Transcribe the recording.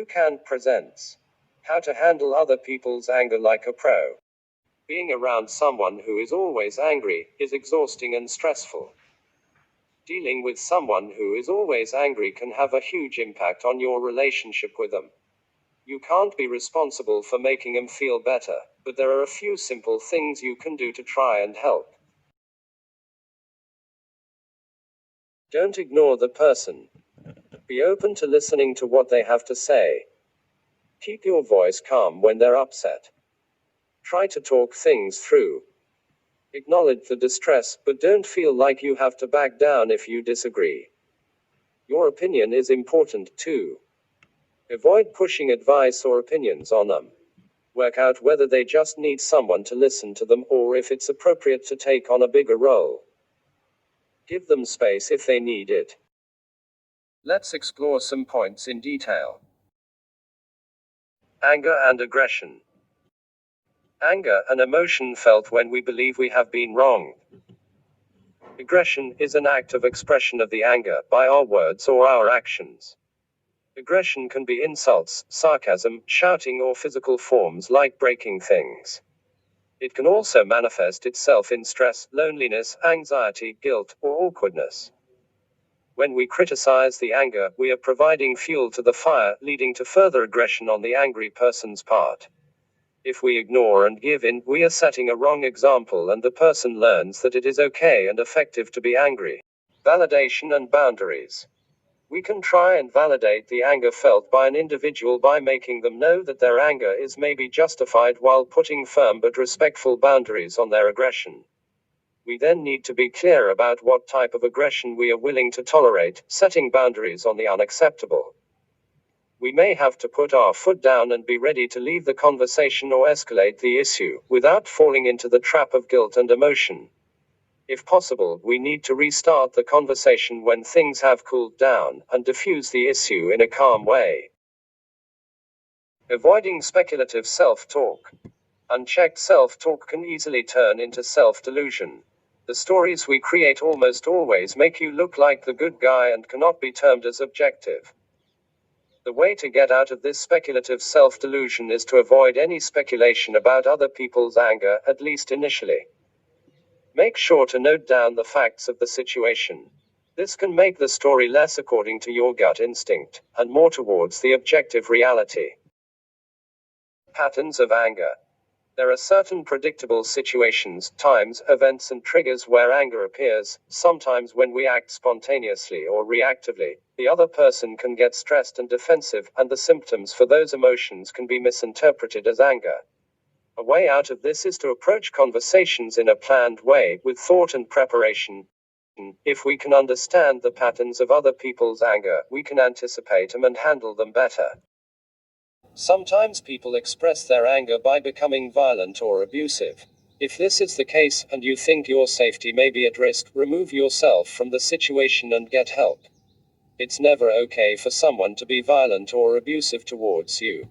Can presents How to Handle Other People's Anger Like a Pro. Being around someone who is always angry is exhausting and stressful. Dealing with someone who is always angry can have a huge impact on your relationship with them. You can't be responsible for making them feel better, but there are a few simple things you can do to try and help. Don't ignore the person. Be open to listening to what they have to say. Keep your voice calm when they're upset. Try to talk things through. Acknowledge the distress, but don't feel like you have to back down if you disagree. Your opinion is important too. Avoid pushing advice or opinions on them. Work out whether they just need someone to listen to them or if it's appropriate to take on a bigger role. Give them space if they need it. Let's explore some points in detail. Anger and aggression. Anger, an emotion felt when we believe we have been wronged. Aggression is an act of expression of the anger by our words or our actions. Aggression can be insults, sarcasm, shouting, or physical forms like breaking things. It can also manifest itself in stress, loneliness, anxiety, guilt, or awkwardness. When we criticize the anger, we are providing fuel to the fire, leading to further aggression on the angry person's part. If we ignore and give in, we are setting a wrong example and the person learns that it is okay and effective to be angry. Validation and boundaries. We can try and validate the anger felt by an individual by making them know that their anger is maybe justified while putting firm but respectful boundaries on their aggression. We then need to be clear about what type of aggression we are willing to tolerate, setting boundaries on the unacceptable. We may have to put our foot down and be ready to leave the conversation or escalate the issue, without falling into the trap of guilt and emotion. If possible, we need to restart the conversation when things have cooled down, and diffuse the issue in a calm way. Avoiding speculative self-talk. Unchecked self-talk can easily turn into self-delusion. The stories we create almost always make you look like the good guy and cannot be termed as objective. The way to get out of this speculative self-delusion is to avoid any speculation about other people's anger, at least initially. Make sure to note down the facts of the situation. This can make the story less according to your gut instinct, and more towards the objective reality. Patterns of anger. There are certain predictable situations, times, events, and triggers where anger appears. Sometimes when we act spontaneously or reactively, the other person can get stressed and defensive, and the symptoms for those emotions can be misinterpreted as anger. A way out of this is to approach conversations in a planned way, with thought and preparation. If we can understand the patterns of other people's anger, we can anticipate them and handle them better. Sometimes people express their anger by becoming violent or abusive. If this is the case, and you think your safety may be at risk, remove yourself from the situation and get help. It's never okay for someone to be violent or abusive towards you.